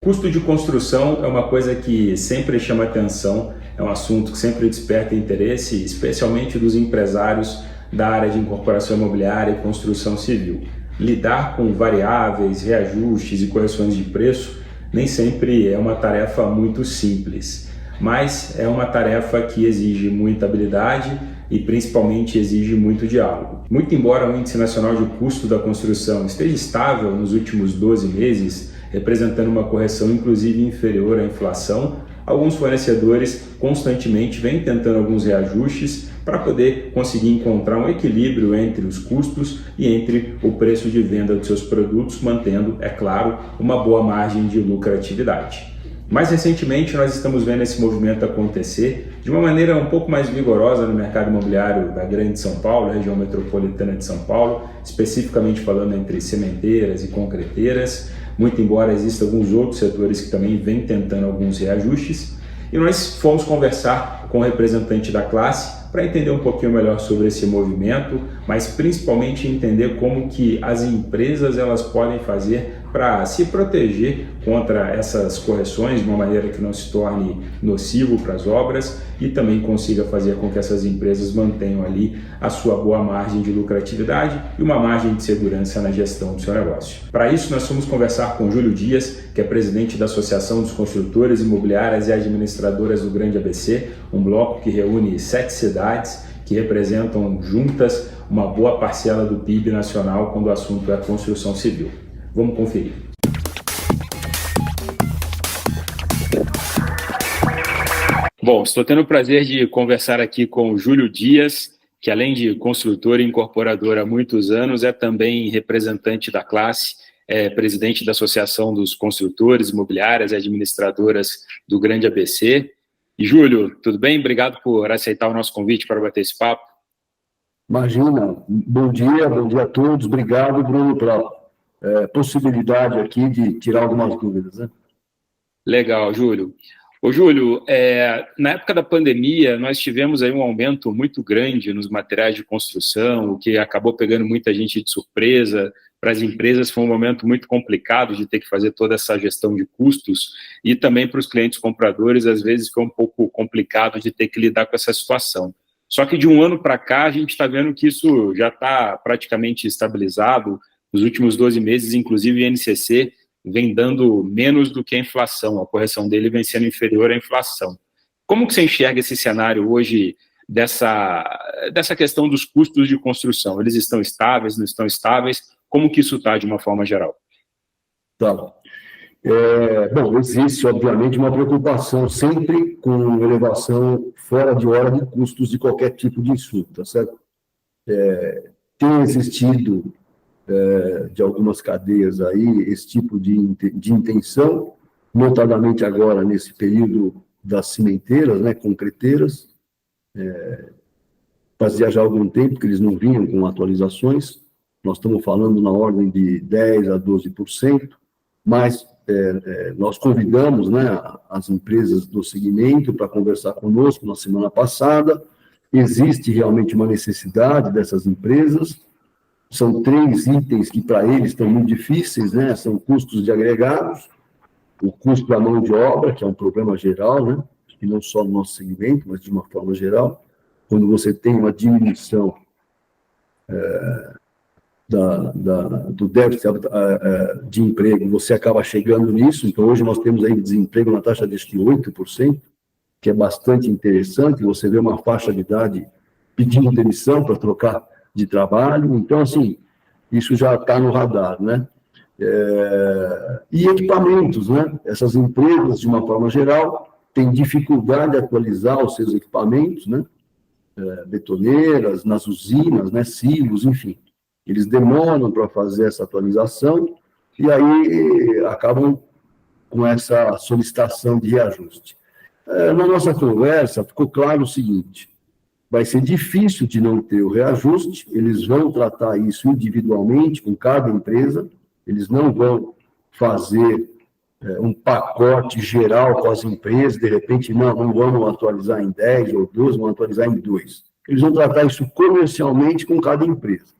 Custo de construção é uma coisa que sempre chama atenção, é um assunto que sempre desperta interesse, especialmente dos empresários da área de incorporação imobiliária e construção civil. Lidar com variáveis, reajustes e correções de preço nem sempre é uma tarefa muito simples, mas é uma tarefa que exige muita habilidade e principalmente exige muito diálogo. Muito embora o Índice Nacional de Custo da Construção esteja estável nos últimos 12 meses, representando uma correção inclusive inferior à inflação, alguns fornecedores constantemente vêm tentando alguns reajustes para poder conseguir encontrar um equilíbrio entre os custos e entre o preço de venda dos seus produtos, mantendo, é claro, uma boa margem de lucratividade. Mais recentemente, nós estamos vendo esse movimento acontecer de uma maneira um pouco mais vigorosa no mercado imobiliário da Grande São Paulo, região metropolitana de São Paulo, especificamente falando entre cementeiras e concreteiras, muito embora existam alguns outros setores que também vêm tentando alguns reajustes. E nós fomos conversar com o representante da classe para entender um pouquinho melhor sobre esse movimento, mas principalmente entender como que as empresas elas podem fazer para se proteger contra essas correções de uma maneira que não se torne nocivo para as obras e também consiga fazer com que essas empresas mantenham ali a sua boa margem de lucratividade e uma margem de segurança na gestão do seu negócio. Para isso, nós fomos conversar com Júlio Dias, que é presidente da Associação dos Construtores Imobiliárias e Administradoras do Grande ABC, um bloco que reúne 7 cidades que representam juntas uma boa parcela do PIB nacional quando o assunto é a construção civil. Vamos conferir. Bom, estou tendo o prazer de conversar aqui com o Júlio Dias, que além de construtor e incorporador há muitos anos, é também representante da classe, é presidente da Associação dos Construtores Imobiliárias e Administradoras do Grande ABC. E, Júlio, tudo bem? Obrigado por aceitar o nosso convite para bater esse papo. Imagina. Bom dia a todos. Obrigado, Bruno, pela possibilidade aqui de tirar algumas dúvidas, né? Legal, Júlio. Ô, Júlio, na época da pandemia, nós tivemos aí um aumento muito grande nos materiais de construção, o que acabou pegando muita gente de surpresa. Para as empresas foi um momento muito complicado de ter que fazer toda essa gestão de custos e também para os clientes compradores, às vezes foi um pouco complicado de ter que lidar com essa situação. Só que de um ano para cá, a gente está vendo que isso já está praticamente estabilizado. Nos últimos 12 meses, inclusive, o INCC vem dando menos do que a inflação, a correção dele vem sendo inferior à inflação. Como que você enxerga esse cenário hoje dessa questão dos custos de construção? Eles estão estáveis, não estão estáveis? Como que isso está de uma forma geral? Tá. Bom, existe, obviamente, uma preocupação sempre com elevação fora de hora de custos de qualquer tipo de insumo, tá certo? Tem existido, de algumas cadeias aí, esse tipo de intenção, notadamente agora nesse período das cimenteiras, né, concreteiras, fazia já algum tempo que eles não vinham com atualizações, nós estamos falando na ordem de 10% a 12%, mas nós convidamos, né, as empresas do segmento para conversar conosco na semana passada. Existe realmente uma necessidade dessas empresas. São 3 itens que para eles estão muito difíceis, né? São custos de agregados, o custo da mão de obra, que é um problema geral, né? E não só no nosso segmento, mas de uma forma geral. Quando você tem uma diminuição do déficit de emprego, você acaba chegando nisso. Então, hoje nós temos aí desemprego na taxa de 8%, que é bastante interessante. Você vê uma faixa de idade pedindo demissão para trocar de trabalho. Então, assim, isso já está no radar, né? E equipamentos, né? Essas empresas, de uma forma geral, têm dificuldade de atualizar os seus equipamentos, né? Betoneiras, nas usinas, né? Silos, enfim. Eles demoram para fazer essa atualização e aí acabam com essa solicitação de reajuste. Na nossa conversa, ficou claro o seguinte: vai ser difícil de não ter o reajuste, eles vão tratar isso individualmente com cada empresa, eles não vão fazer um pacote geral com as empresas, de repente, não vamos atualizar em 10 ou 12, vamos atualizar em 2. Eles vão tratar isso comercialmente com cada empresa.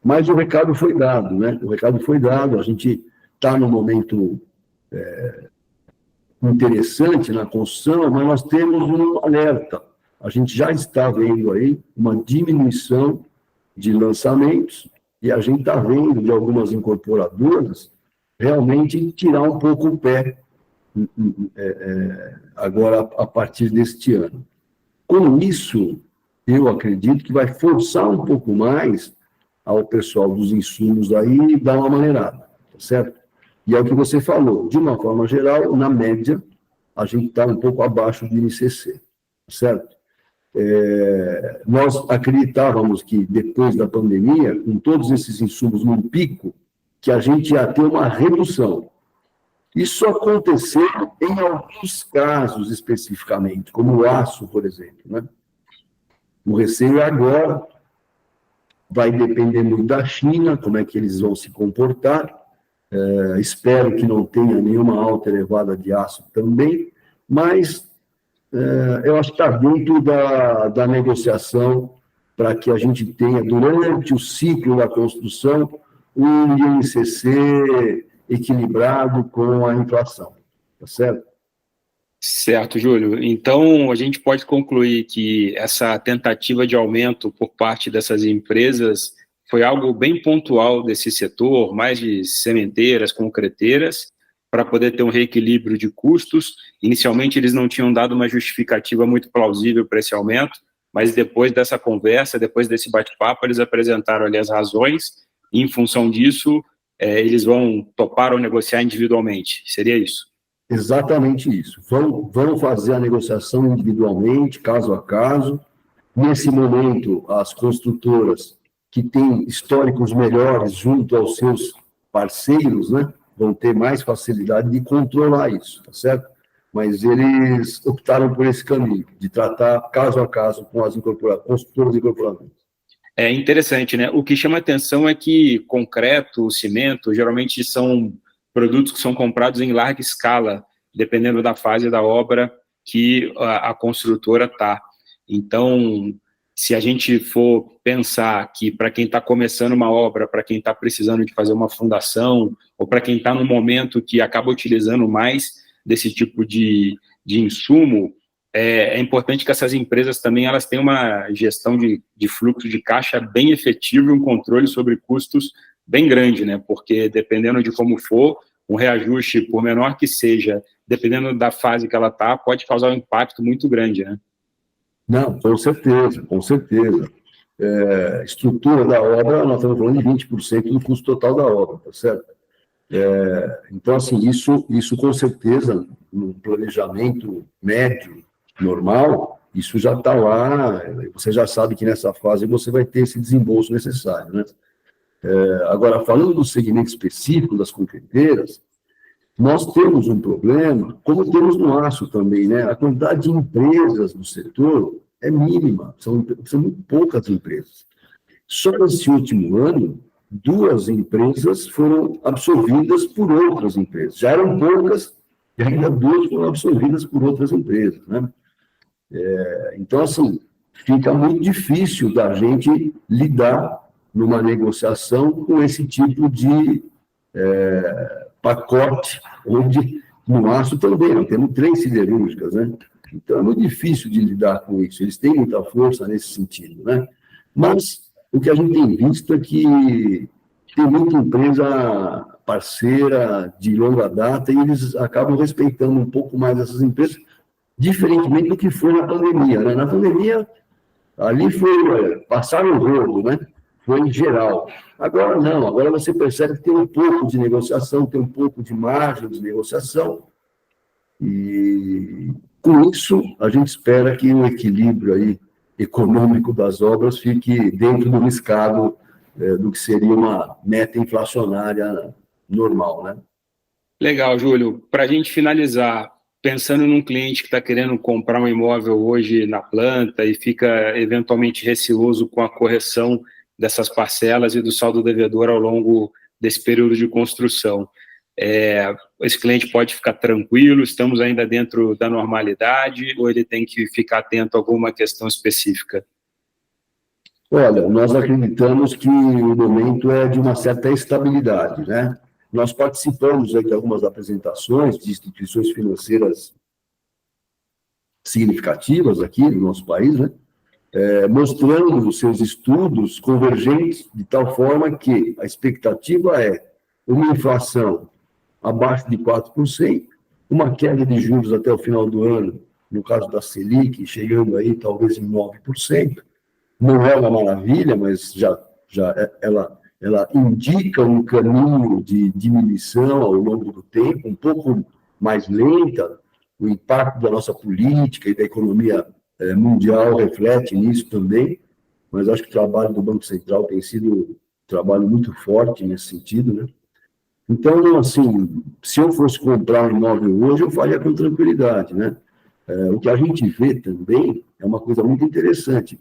Mas o recado foi dado, né? O recado foi dado, a gente está num momento interessante na construção, mas nós temos um alerta. A gente já está vendo aí uma diminuição de lançamentos e a gente está vendo de algumas incorporadoras realmente tirar um pouco o pé agora a partir deste ano. Com isso, eu acredito que vai forçar um pouco mais ao pessoal dos insumos aí dar uma maneirada, tá certo? E é o que você falou, de uma forma geral, na média, a gente está um pouco abaixo do INCC, tá certo? Nós acreditávamos que depois da pandemia, com todos esses insumos no pico, que a gente ia ter uma redução. Isso aconteceu em alguns casos especificamente, como o aço, por exemplo, né? O receio agora vai depender muito da China, como é que eles vão se comportar. Espero que não tenha nenhuma alta elevada de aço também, mas eu acho que está dentro da negociação para que a gente tenha, durante o ciclo da construção, um INCC equilibrado com a inflação, tá certo? Certo, Júlio. Então, a gente pode concluir que essa tentativa de aumento por parte dessas empresas foi algo bem pontual desse setor, mais de sementeiras, concreteiras, para poder ter um reequilíbrio de custos. Inicialmente, eles não tinham dado uma justificativa muito plausível para esse aumento, mas depois dessa conversa, depois desse bate-papo, eles apresentaram ali as razões, e em função disso, eles vão topar ou negociar individualmente. Seria isso? Exatamente isso. Vamos fazer a negociação individualmente, caso a caso. Nesse momento, as construtoras que têm históricos melhores junto aos seus parceiros, né, vão ter mais facilidade de controlar isso, tá certo? Mas eles optaram por esse caminho, de tratar caso a caso com as construtoras incorporadoras. É interessante, né? O que chama atenção é que concreto, cimento, geralmente são produtos que são comprados em larga escala, dependendo da fase da obra que a construtora está. Então, se a gente for pensar que para quem está começando uma obra, para quem está precisando de fazer uma fundação, ou para quem está no momento que acaba utilizando mais desse tipo de insumo, é importante que essas empresas também elas tenham uma gestão de fluxo de caixa bem efetivo e um controle sobre custos bem grande, né? Porque dependendo de como for, um reajuste, por menor que seja, dependendo da fase que ela está, pode causar um impacto muito grande, né? Não, com certeza, com certeza. Estrutura da obra, nós estamos falando de 20% do custo total da obra, tá certo? Então, assim, isso com certeza, no planejamento médio, normal, isso já está lá, você já sabe que nessa fase você vai ter esse desembolso necessário, né? Agora, falando do segmento específico das concreteiras, nós temos um problema, como temos no aço também, né? A quantidade de empresas do setor é mínima, são muito poucas empresas. Só nesse último ano, 2 empresas foram absorvidas por outras empresas. Já eram poucas, e ainda 2 foram absorvidas por outras empresas, né? Então, assim, fica muito difícil da gente lidar numa negociação com esse tipo de pacote, onde no aço também, nós temos 3 siderúrgicas, né? Então, é muito difícil de lidar com isso. Eles têm muita força nesse sentido, né? Mas o que a gente tem visto é que tem muita empresa parceira de longa data e eles acabam respeitando um pouco mais essas empresas, diferentemente do que foi na pandemia, né? Na pandemia, ali foi passaram o rolo, né? Foi em geral. Agora não, agora você percebe que tem um pouco de negociação, tem um pouco de margem de negociação, e com isso a gente espera que o equilíbrio aí econômico das obras fique dentro do riscado do que seria uma meta inflacionária normal, né? Legal, Júlio. Para a gente finalizar, pensando num cliente que está querendo comprar um imóvel hoje na planta e fica eventualmente receoso com a correção dessas parcelas e do saldo devedor ao longo desse período de construção, esse cliente pode ficar tranquilo, estamos ainda dentro da normalidade, ou ele tem que ficar atento a alguma questão específica? Olha, nós acreditamos que o momento é de uma certa estabilidade, né? nós participamos aí de algumas apresentações de instituições financeiras significativas aqui no nosso país, né? Mostrando os seus estudos convergentes de tal forma que a expectativa é uma inflação abaixo de 4%, uma queda de juros até o final do ano, no caso da Selic, chegando aí talvez em 9%. Não é uma maravilha, mas ela indica um caminho de diminuição ao longo do tempo, um pouco mais lenta. O impacto da nossa política e da economia mundial reflete nisso também, mas acho que o trabalho do Banco Central tem sido um trabalho muito forte nesse sentido, né? Então, assim, se eu fosse comprar um imóvel hoje, eu faria com tranquilidade, né? O que a gente vê também é uma coisa muito interessante.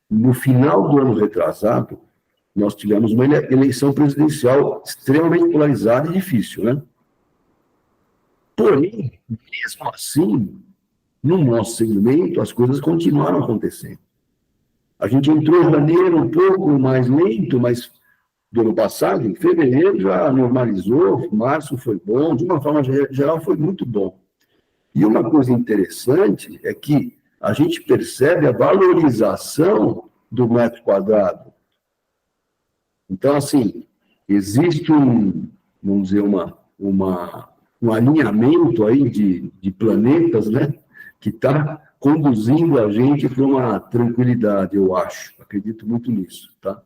No final do ano retrasado, nós tivemos uma eleição presidencial extremamente polarizada e difícil, né? Porém, mesmo assim, no nosso segmento, as coisas continuaram acontecendo. A gente entrou em janeiro um pouco mais lento, mas do ano passado, em fevereiro já normalizou, março foi bom, de uma forma geral foi muito bom. E uma coisa interessante é que a gente percebe a valorização do metro quadrado. Então, assim, existe vamos dizer, um alinhamento aí de planetas, né, que está conduzindo a gente para uma tranquilidade, eu acho. Acredito muito nisso, tá?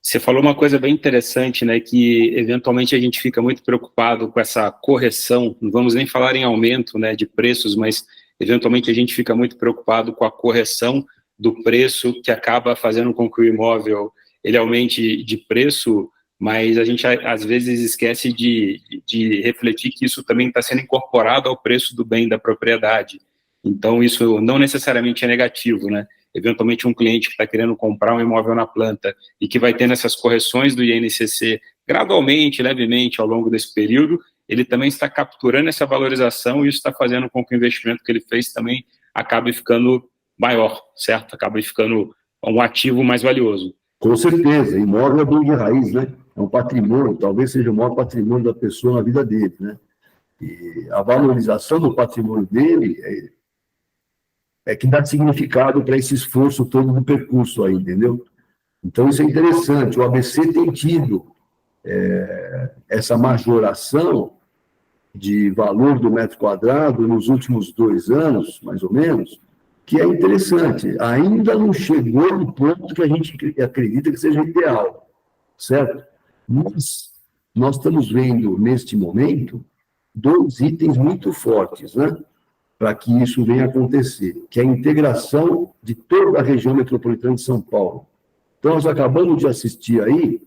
Você falou uma coisa bem interessante, né, que eventualmente a gente fica muito preocupado com essa correção, não vamos nem falar em aumento, né, de preços, mas eventualmente a gente fica muito preocupado com a correção do preço, que acaba fazendo com que o imóvel ele aumente de preço, mas a gente às vezes esquece de refletir que isso também está sendo incorporado ao preço do bem da propriedade. Então isso não necessariamente é negativo, né? Eventualmente um cliente que está querendo comprar um imóvel na planta e que vai tendo essas correções do INCC gradualmente, levemente ao longo desse período, ele também está capturando essa valorização e isso está fazendo com que o investimento que ele fez também acabe ficando maior, certo? Acabe ficando um ativo mais valioso. Com certeza, imóvel é bem de raiz, né? É um patrimônio, talvez seja o maior patrimônio da pessoa na vida dele, né? E a valorização do patrimônio dele é que dá significado para esse esforço todo do percurso aí, entendeu? Então, isso é interessante. O ABC tem tido essa majoração de valor do metro quadrado nos últimos 2 anos, mais ou menos, que é interessante. Ainda não chegou no ponto que a gente acredita que seja ideal, certo? Mas nós estamos vendo, neste momento, 2 itens muito fortes, né? Para que isso venha a acontecer, que é a integração de toda a região metropolitana de São Paulo. Então, nós acabamos de assistir aí,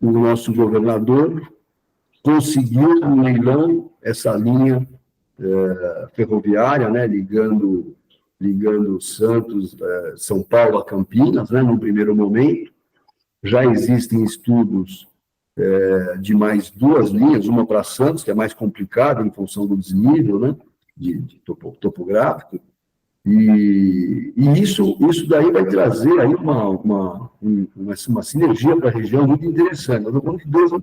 o nosso governador conseguiu no leilão essa linha ferroviária, né, ligando Santos, São Paulo a Campinas, né, no primeiro momento. Já existem estudos de mais 2 linhas, uma para Santos, que é mais complicada em função do desnível, né, de topográfico, e isso daí vai trazer aí uma sinergia para a região muito interessante. Nós estamos falando de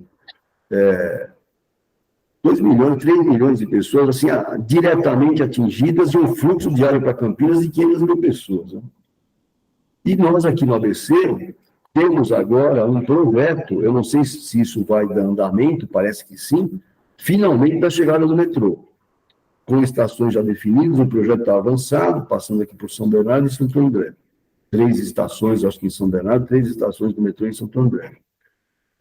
2 milhões, 3 milhões de pessoas assim, diretamente atingidas e um fluxo diário para Campinas de 500 mil pessoas. Né? E nós aqui no ABC temos agora um projeto, eu não sei se isso vai dar andamento, parece que sim, finalmente da chegada do metrô. Com estações já definidas, o projeto está avançado, passando aqui por São Bernardo e Santo André. 3 estações, acho que em São Bernardo, 3 estações do metrô em Santo André.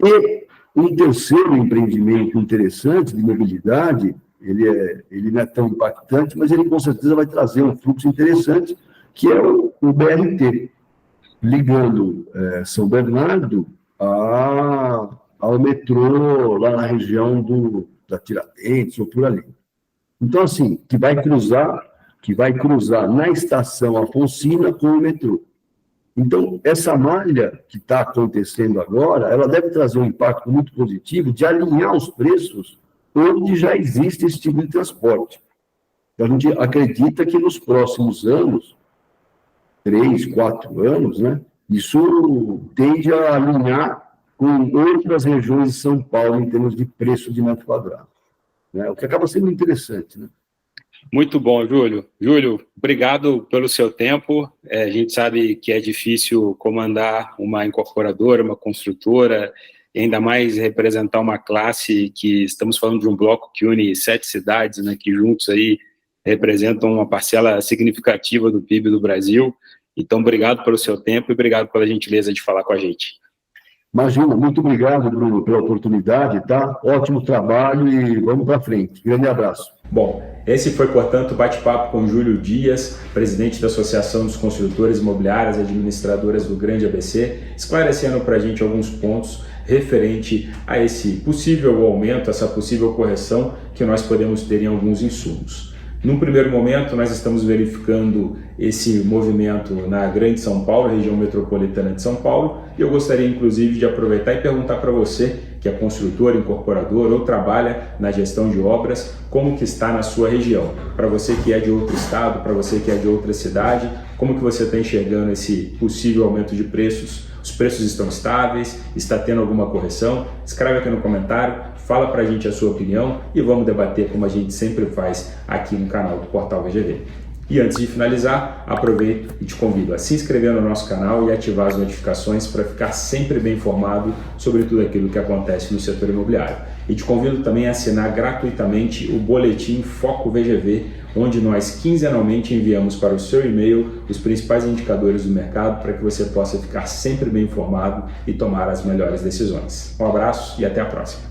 E um terceiro empreendimento interessante de mobilidade, ele não é tão impactante, mas ele com certeza vai trazer um fluxo interessante, que é o BRT, ligando São Bernardo ao metrô lá na região da Tiradentes ou por ali. Então, assim, que vai cruzar na estação Afonsina com o metrô. Então, essa malha que está acontecendo agora, ela deve trazer um impacto muito positivo de alinhar os preços onde já existe esse tipo de transporte. A gente acredita que nos próximos anos, 3, 4 anos, né, isso tende a alinhar com outras regiões de São Paulo em termos de preço de metro quadrado, né? O que acaba sendo interessante, né? Muito bom, Júlio. Júlio, obrigado pelo seu tempo. A gente sabe que é difícil comandar uma incorporadora, uma construtora, e ainda mais representar uma classe que estamos falando de um bloco que une 7 cidades, né, que juntos aí representam uma parcela significativa do PIB do Brasil. Então, obrigado pelo seu tempo e obrigado pela gentileza de falar com a gente. Imagina, muito obrigado, Bruno, pela oportunidade, tá? Ótimo trabalho e vamos para frente. Grande abraço. Bom, esse foi, portanto, o bate-papo com Júlio Dias, presidente da Associação dos Construtores Imobiliários e Administradoras do Grande ABC, esclarecendo para a gente alguns pontos referente a esse possível aumento, essa possível correção que nós podemos ter em alguns insumos. Num primeiro momento, nós estamos verificando esse movimento na Grande São Paulo, região metropolitana de São Paulo, e eu gostaria, inclusive, de aproveitar e perguntar para você, que é construtor, incorporador ou trabalha na gestão de obras, como que está na sua região. Para você que é de outro estado, para você que é de outra cidade, como que você está enxergando esse possível aumento de preços? Os preços estão estáveis? Está tendo alguma correção? Escreve aqui no comentário, fala para a gente a sua opinião e vamos debater como a gente sempre faz aqui no canal do Portal VGV. E antes de finalizar, aproveito e te convido a se inscrever no nosso canal e ativar as notificações para ficar sempre bem informado sobre tudo aquilo que acontece no setor imobiliário. E te convido também a assinar gratuitamente o boletim Foco VGV, onde nós quinzenalmente enviamos para o seu e-mail os principais indicadores do mercado para que você possa ficar sempre bem informado e tomar as melhores decisões. Um abraço e até a próxima.